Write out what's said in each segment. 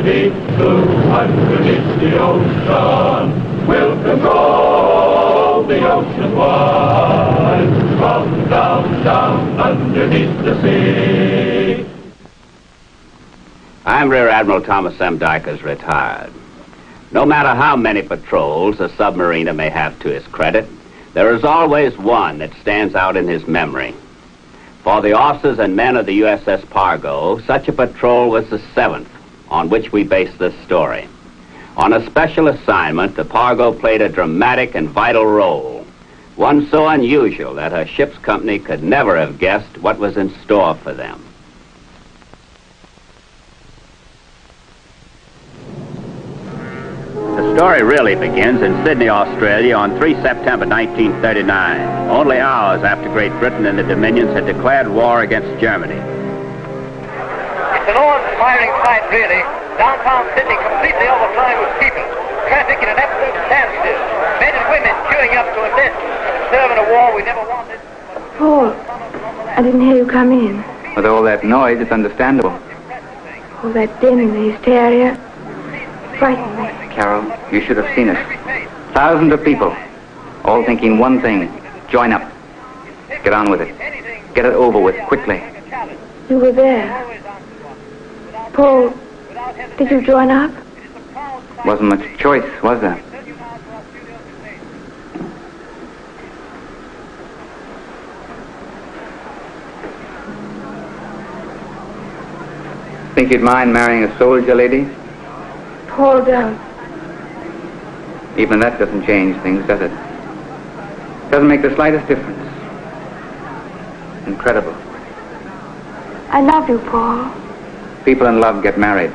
underneath, blue underneath the ocean, will control the ocean wide, from down, down underneath the sea. I'm Rear Admiral Thomas M. Dykers, retired. No matter how many patrols a submariner may have to his credit, there is always one that stands out in his memory. For the officers and men of the USS Pargo, such a patrol was the 7th, on which we base this story. On a special assignment, the Pargo played a dramatic and vital role, one so unusual that her ship's company could never have guessed what was in store for them. The story really begins in Sydney, Australia on 3 September 1939, only hours after Great Britain and the Dominions had declared war against Germany. It's an awe-inspiring sight, really. Downtown Sydney completely overflowing with people. Traffic in an absolute standstill. Men and women queuing up to enlist and serve in a war we never wanted. Paul, I didn't hear you come in. With all that noise, it's understandable. All that din in the hysteria frightened me. Carol, you should have seen it. Thousands of people, all thinking one thing. Join up. Get on with it. Get it over with quickly. You were there. Paul, did you join up? Wasn't much choice, was there? Think you'd mind marrying a soldier, lady? Paul, don't. Even that doesn't change things, does it? Doesn't make the slightest difference. Incredible. I love you, Paul. People in love get married.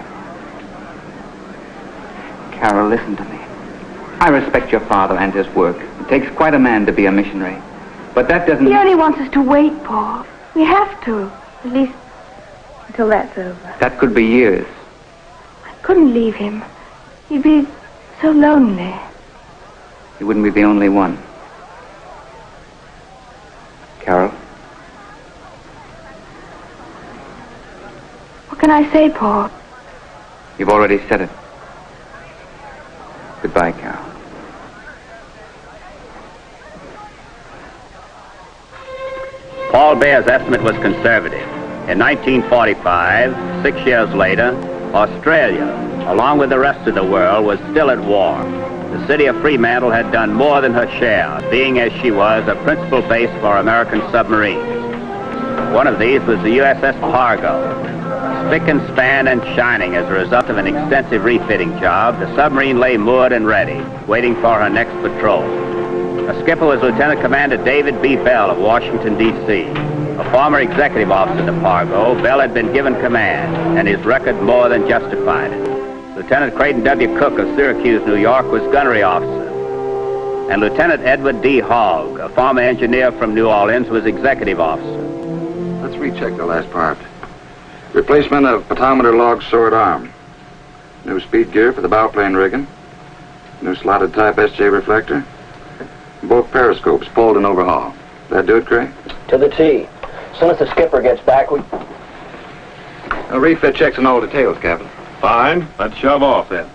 Carol, listen to me. I respect your father and his work. It takes quite a man to be a missionary. But that doesn't... He only wants us to wait, Paul. We have to. At least until that's over. That could be years. I couldn't leave him. He'd be so lonely. You wouldn't be the only one. Carol? What can I say, Paul? You've already said it. Goodbye, Carol. Paul Bear's estimate was conservative. In 1945, 6 years later, Australia, along with the rest of the world, was still at war. The city of Fremantle had done more than her share, being as she was a principal base for American submarines. One of these was the USS Pargo. Spick and span and shining as a result of an extensive refitting job, the submarine lay moored and ready, waiting for her next patrol. Her skipper was Lieutenant Commander David B. Bell of Washington, D.C. A former executive officer of the Pargo, Bell had been given command, and his record more than justified it. Lieutenant Creighton W. Cook of Syracuse, New York, was gunnery officer. And Lieutenant Edward D. Hogg, a former engineer from New Orleans, was executive officer. Let's recheck the last part. Replacement of pentameter log sword arm. New speed gear for the bow plane rigging. New slotted type SJ reflector. Both periscopes pulled and overhaul. That do it, Craig? To the T. As soon as the skipper gets back, we... Refit checks on all details, Captain. Fine. Let's shove off then.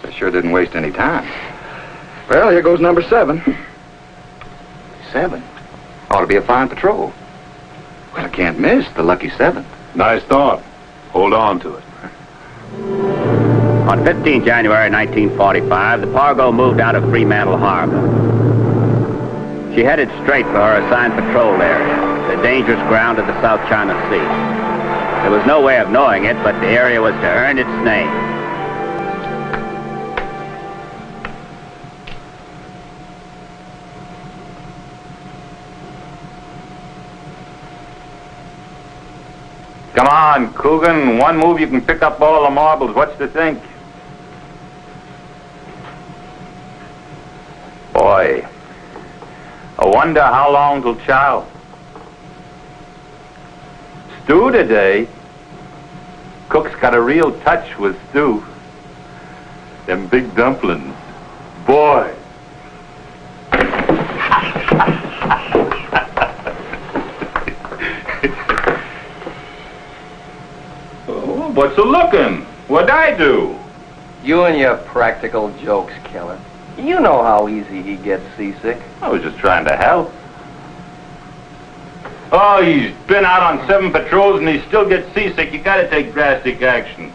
I sure didn't waste any time. Well, here goes number 7. 7? Ought to be a fine patrol. Well, I can't miss the lucky 7. Nice thought. Hold on to it. On 15 January 1945, the Pargo moved out of Fremantle Harbor. She headed straight for her assigned patrol area, the dangerous ground of the South China Sea. There was no way of knowing it, but the area was to earn its name. Come on, Coogan. One move, you can pick up all the marbles. What's to think? Boy, I wonder how long till chow. Stew today. Cook's got a real touch with stew. Them big dumplings. Boy. What's a looking? What'd I do? You and your practical jokes, Keller. You know how easy he gets seasick. I was just trying to help. Oh, he's been out on 7 patrols and he still gets seasick. You gotta take drastic action.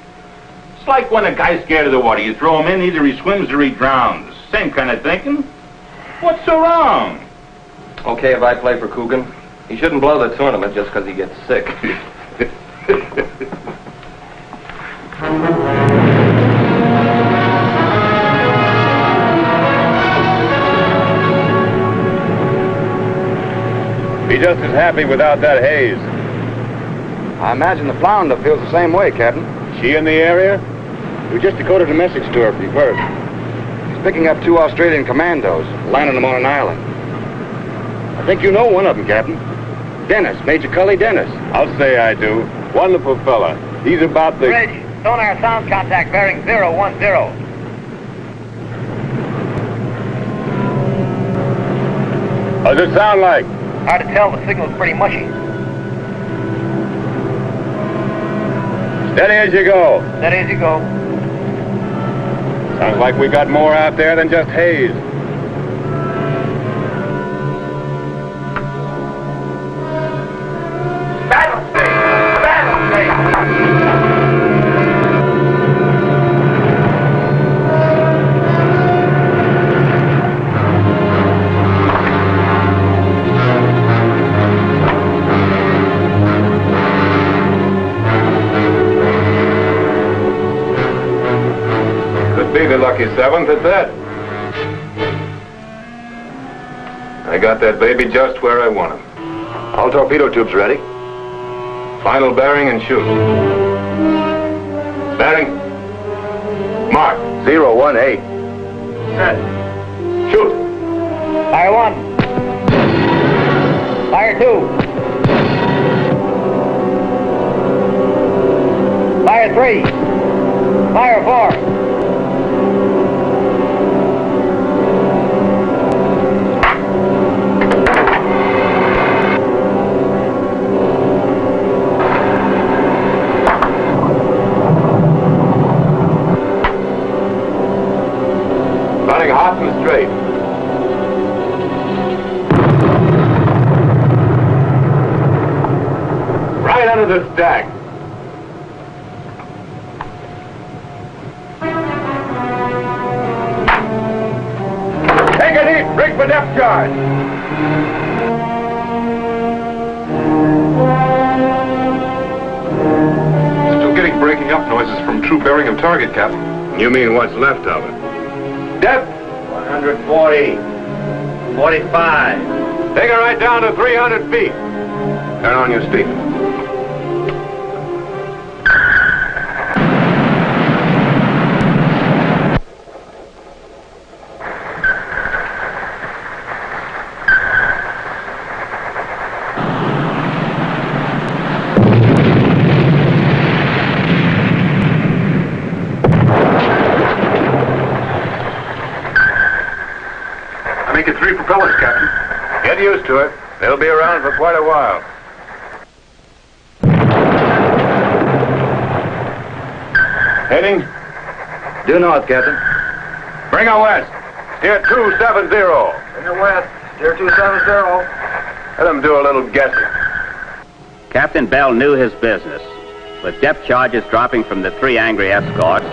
It's like when a guy's scared of the water. You throw him in, either he swims or he drowns. Same kind of thinking. What's so wrong? Okay, if I play for Coogan, he shouldn't blow the tournament just because he gets sick. Be just as happy without that haze. I imagine the Flounder feels the same way, Captain. She in the area? We just decoded a message to her from Perth. He's picking up 2 Australian commandos, landing them on an island. I think you know one of them, Captain. Dennis, Major Cully Dennis. I'll say I do. Wonderful fella. He's about the... Bridge, sonar sound contact bearing 010. How's it sound like? Hard to tell, the signal's pretty mushy. Steady as you go. Steady as you go. Sounds like we got more out there than just haze. Lucky 7th at that. I got that baby just where I want him. All torpedo tubes ready. Final bearing and shoot. Bearing. Mark. 018. Set. Shoot. Fire 1. Fire 2. Fire 3. Fire 4. Hot and straight. Right under the stack. Take it east, rig for depth charge. Still getting breaking up noises from true bearing of target, Captain. You mean what's left of it? Depth. 140, 45. Take it right down to 300 feet. Turn on your speed. Making 3 propellers, Captain. Get used to it. They'll be around for quite a while. Heading? Due north, Captain. Bring her west. Steer 270. Bring her west. Steer 270. Let them do a little guessing. Captain Bell knew his business. With depth charges dropping from the 3 angry escorts,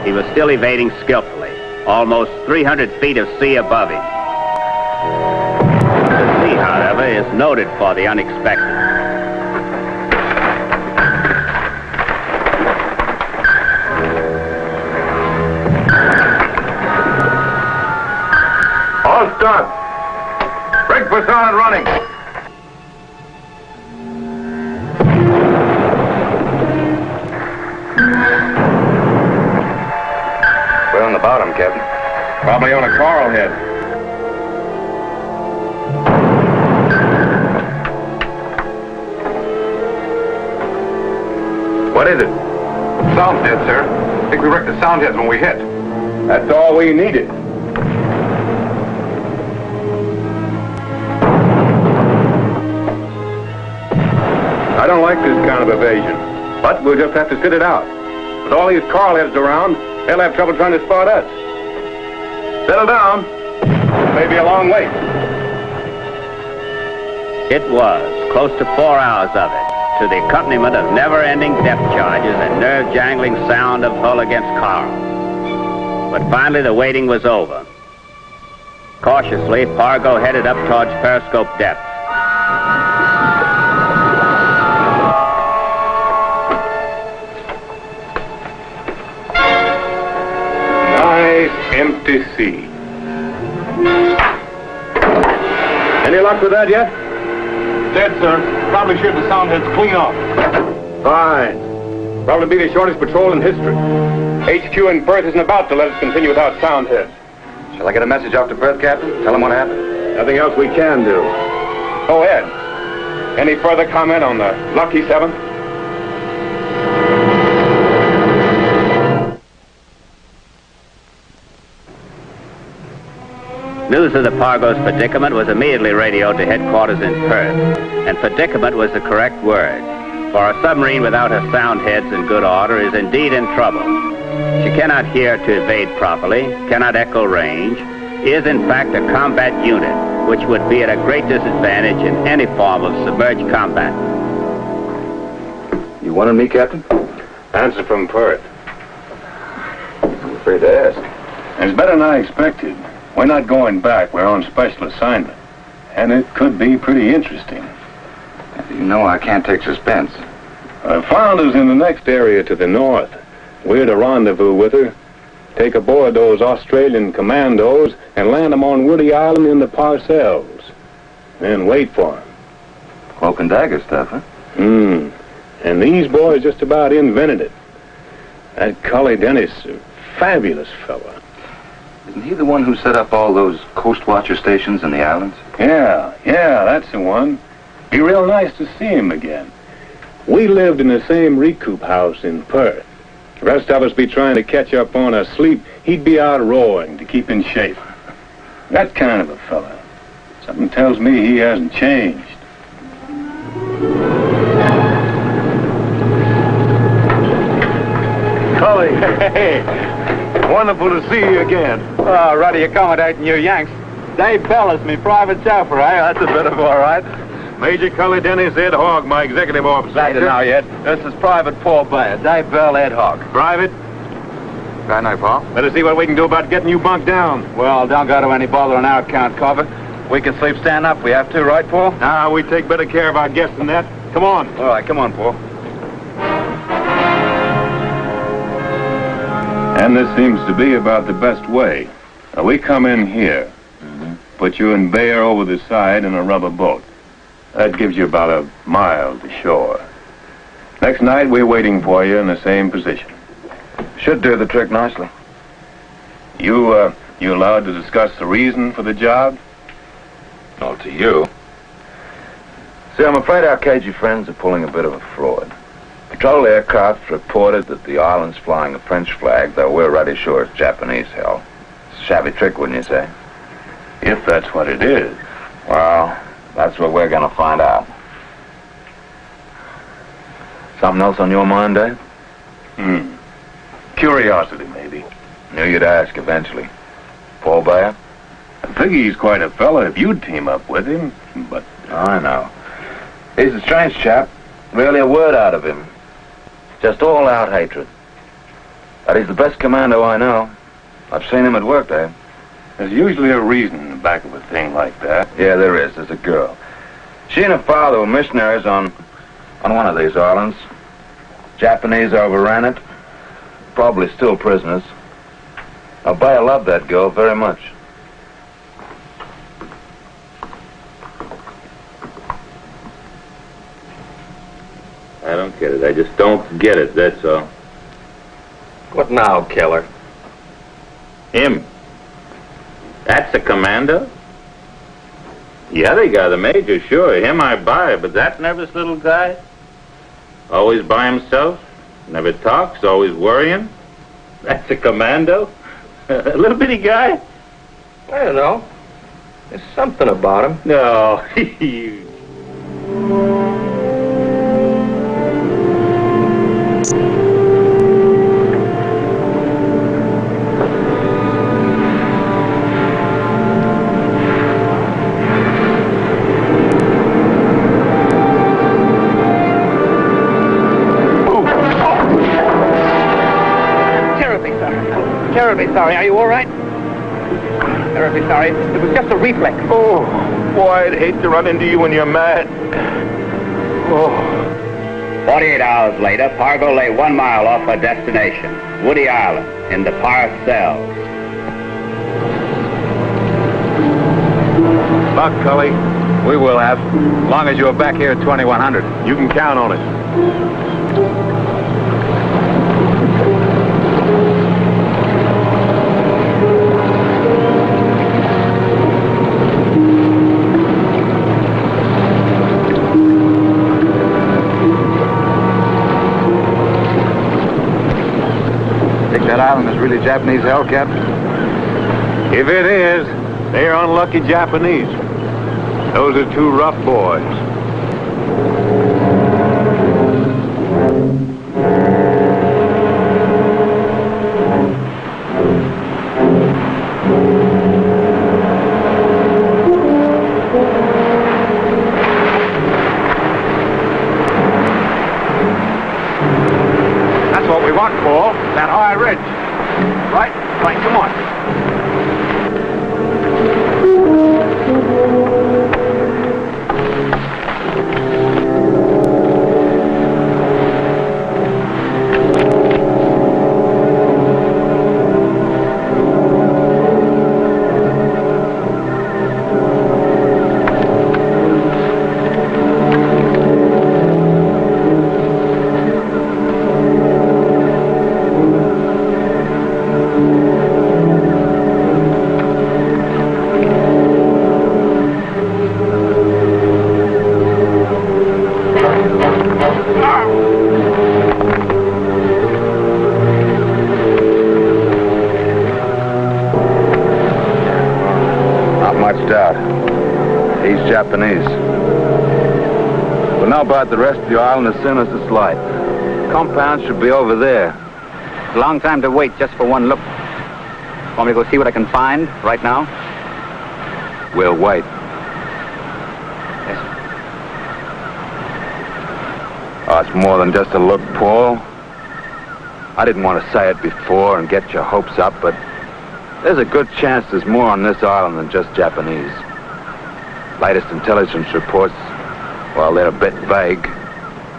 he was still evading skillfully, almost 300 feet of sea above him. The sea, however, is noted for the unexpected. All start. Rig for solid running. We're on the bottom, Captain. Probably on a coral head. What is it? Sound dead, sir. I think we wrecked the sound heads when we hit. That's all we needed. I don't like this kind of evasion, but we'll just have to sit it out. With all these coral heads around, they'll have trouble trying to spot us. Settle down. It may be a long wait. It was close to 4 hours of it, to the accompaniment of never-ending depth charges and nerve-jangling sound of hull against coral. But finally the waiting was over. Cautiously, Pargo headed up towards periscope depth. Nice empty sea. Any luck with that yet? Dead, sir. Probably sheared the sound heads clean off. Fine. Probably be the shortest patrol in history. HQ in Perth isn't about to let us continue without sound heads. Shall I get a message off to Perth, Captain? Tell them what happened. Nothing else we can do. Go ahead. Any further comment on the Lucky 7? News of the Pargo's predicament was immediately radioed to headquarters in Perth, and predicament was the correct word. For a submarine without her sound heads in good order is indeed in trouble. She cannot hear to evade properly, cannot echo range, is in fact a combat unit, which would be at a great disadvantage in any form of submerged combat. You wanted me, Captain? Answer from Perth. I'm afraid to ask. It's better than I expected. We're not going back. We're on special assignment. And it could be pretty interesting. You know I can't take suspense. Flounder's in the next area to the north. We're to rendezvous with her, take aboard those Australian commandos, and land them on Woody Island in the Parcels. Then wait for them. Cloak and dagger stuff, huh? And these boys just about invented it. That Cully Dennis, a fabulous fella. Isn't he the one who set up all those Coast Watcher stations in the islands? Yeah, that's the one. Be real nice to see him again. We lived in the same recoup house in Perth. The rest of us be trying to catch up on our sleep. He'd be out rowing to keep in shape. That kind of a fella. Something tells me he hasn't changed. Cully, hey. Wonderful to see you again. Ready accommodating you Yanks. Dave Bell is me private chauffeur, eh? That's a bit of all right. Major Cully Dennis, Ed Hogg, my executive officer. Thank you now, Ed. This is Private Paul Bayer. Dave Bell, Ed Hogg. Private, Right now, Paul. better see what we can do about getting you bunked down. Well, don't go to any bother on our account, Carver. We can sleep stand up. We have to, right, Paul? Nah, we take better care of our guests than that. Come on. All right, come on, Paul. And this seems to be about the best way. Now, we come in here, put you and Bayer over the side in a rubber boat. That gives you about a mile to shore. Next night, we're waiting for you in the same position. Should do the trick nicely. You allowed to discuss the reason for the job? Oh, to you. See, I'm afraid our cagey friends are pulling a bit of a fraud. Patrol aircraft reported that the island's flying a French flag, though we're right sure it's Japanese hell. It's a shabby trick, wouldn't you say? If that's what it is. Well, that's what we're gonna find out. Something else on your mind, Dave? Curiosity, maybe. Knew you'd ask eventually. Paul Bayer? I figure he's quite a fella if you'd team up with him, but... I know. He's a strange chap. Really a word out of him. Just all-out hatred. But he's the best commando I know. I've seen him at work, Dave. There's usually a reason in the back of a thing like that. Yeah, there is. There's a girl. She and her father were missionaries on one of these islands. Japanese overran it. Probably still prisoners. Now, Bayer loved that girl very much. I don't get it. I just don't get it, that's all. What now, Keller? Him. That's a commando? Yeah, they got a major, sure. Him I buy, but that nervous little guy? Always by himself? Never talks, always worrying? That's a commando? A little bitty guy? I don't know. There's something about him. No. terribly sorry. Are you all right? Terribly sorry. It was just a reflex. Oh, boy, I'd hate to run into you when you're mad. Oh. 48 hours later, Pargo lay 1 mile off her destination, Woody Island, in the Parcels. Luck, Cully. We will have. As long as you're back here at 2100. You can count on it. Think that island is really Japanese hell, Captain? If it is, they're unlucky Japanese. Those are two rough boys. That's what we want, Paul. That high ridge. Right? Right, come on. Japanese. We'll know about the rest of the island as soon as it's light. Compound should be over there. Long time to wait just for one look. Want me to go see what I can find right now? We'll wait. Yes. Oh, it's more than just a look, Paul. I didn't want to say it before and get your hopes up, but there's a good chance there's more on this island than just Japanese. Latest intelligence reports, well, they're a bit vague,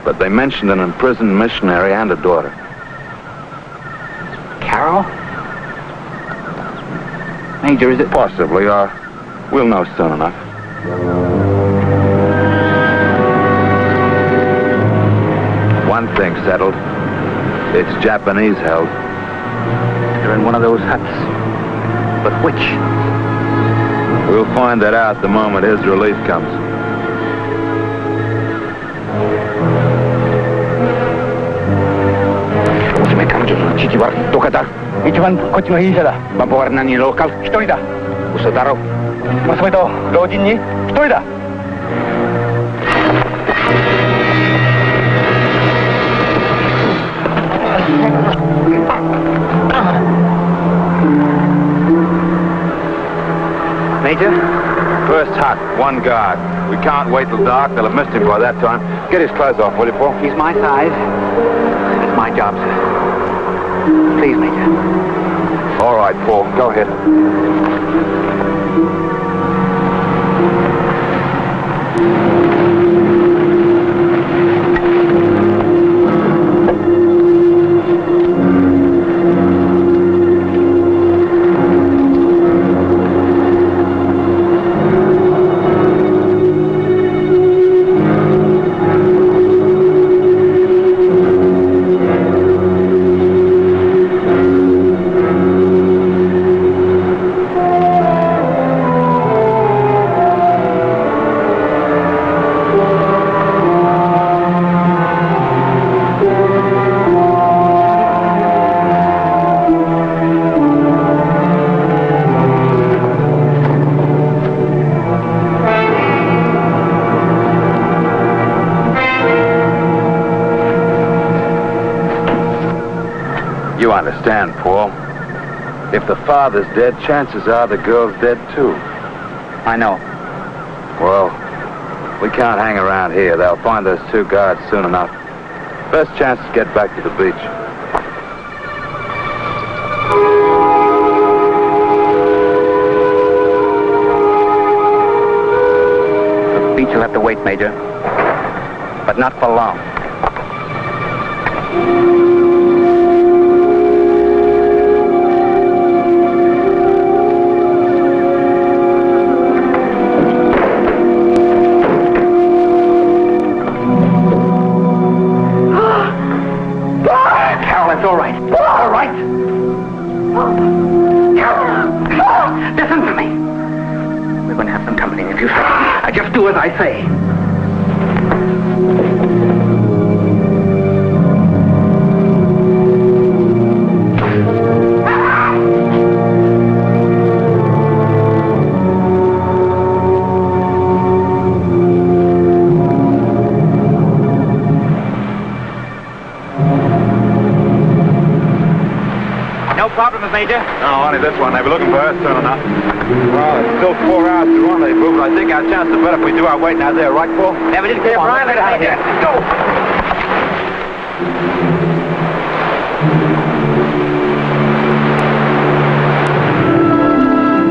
but they mentioned an imprisoned missionary and a daughter. Carol? Major, is it? Possibly, we'll know soon enough. One thing settled. It's Japanese held. They're in one of those huts. But which? We'll find that out the moment his relief comes. Major? First hut, one guard. We can't wait till dark. They'll have missed him by that time. Get his clothes off, will you, Paul? He's my size. It's my job, sir. Please, Major. All right, Paul. Go ahead. You understand, Paul. If the father's dead, chances are the girl's dead, too. I know. Well, we can't hang around here. They'll find those two guards soon enough. Best chance to get back to the beach. You'll have to wait, Major. But not for long. Carol, it's all right. All right. Carol, listen to me. We're going to have some company in a few seconds. Just do as I say. Major? No, only this one. They were looking for us soon enough. Well, it's still 4 hours to rendezvous, but I think our chances are better if we do our waiting out there, right, Paul? Never did get Brian. Let's out here. Go!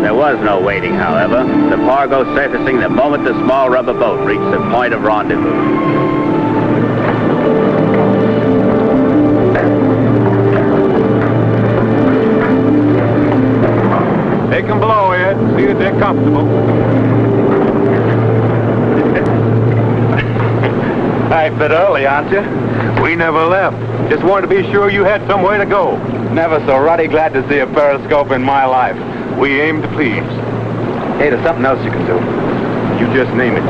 There was no waiting, however. The Pargo surfacing the moment the small rubber boat reached the point of rendezvous. Take them below, Ed. See that they're comfortable. A bit early, aren't you? We never left. Just wanted to be sure you had somewhere to go. Never so ruddy glad to see a periscope in my life. We aim to please. Hey, there's something else you can do. You just name it.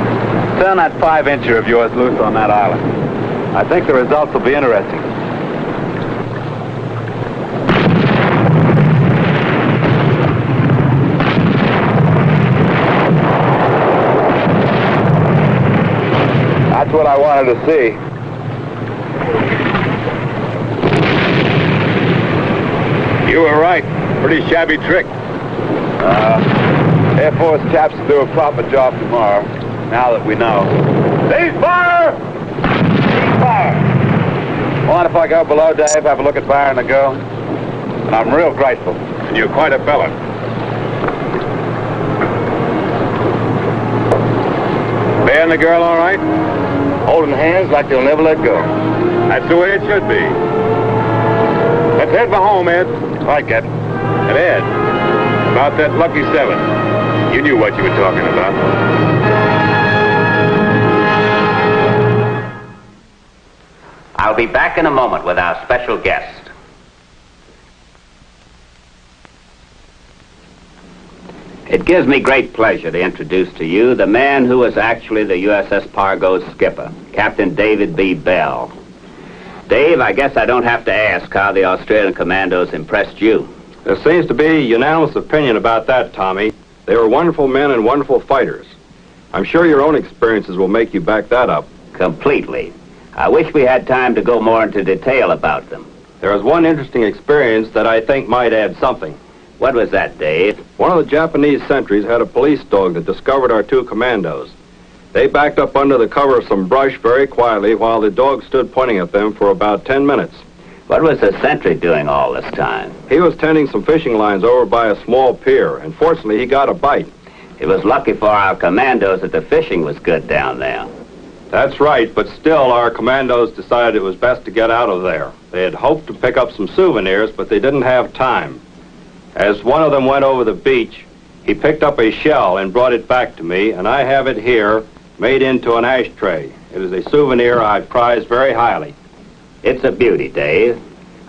Turn that 5-incher of yours loose on that island. I think the results will be interesting. That's what I wanted to see. You were right. Pretty shabby trick. Air Force chaps will do a proper job tomorrow, now that we know. Cease fire! Cease fire! Mind if I go below, Dave, have a look at Byron and the girl? And I'm real grateful. And you're quite a fella. Bear and the girl all right? Holding hands like they'll never let go. That's the way it should be. Let's head for home, Ed. Right, Captain. And Ed, about that Lucky 7. You knew what you were talking about. I'll be back in a moment with our special guest. It gives me great pleasure to introduce to you the man who was actually the USS Pargo's skipper, Captain David B. Bell. Dave, I guess I don't have to ask how the Australian commandos impressed you. There seems to be unanimous opinion about that, Tommy. They were wonderful men and wonderful fighters. I'm sure your own experiences will make you back that up. Completely. I wish we had time to go more into detail about them. There was one interesting experience that I think might add something. What was that, Dave? One of the Japanese sentries had a police dog that discovered our 2 commandos. They backed up under the cover of some brush very quietly while the dog stood pointing at them for about 10 minutes. What was the sentry doing all this time? He was tending some fishing lines over by a small pier, and fortunately he got a bite. It was lucky for our commandos that the fishing was good down there. That's right, but still our commandos decided it was best to get out of there. They had hoped to pick up some souvenirs, but they didn't have time. As one of them went over the beach, he picked up a shell and brought it back to me, and I have it here, made into an ashtray. It is a souvenir I prize very highly. It's a beauty, Dave.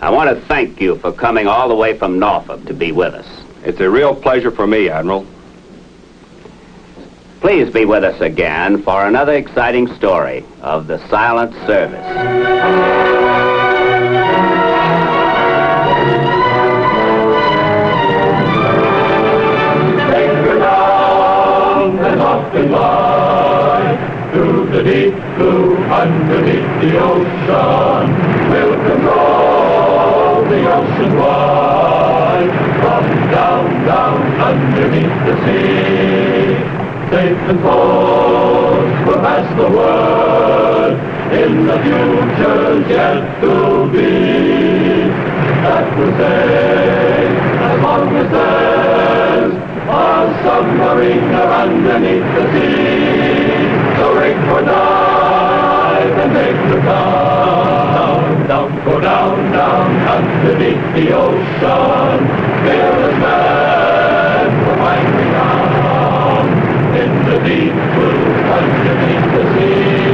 I want to thank you for coming all the way from Norfolk to be with us. It's a real pleasure for me, Admiral. Please be with us again for another exciting story of the Silent Service. And lie through the deep blue underneath the ocean. We'll control the ocean wide. From down, down underneath the sea. Safe and forth we'll pass the word in the future's yet to be. That will say, as long as there's a submarine underneath the sea. So to come. Down, go down, down, underneath the ocean. Fearless men will find me down. In the deep blue, underneath the sea.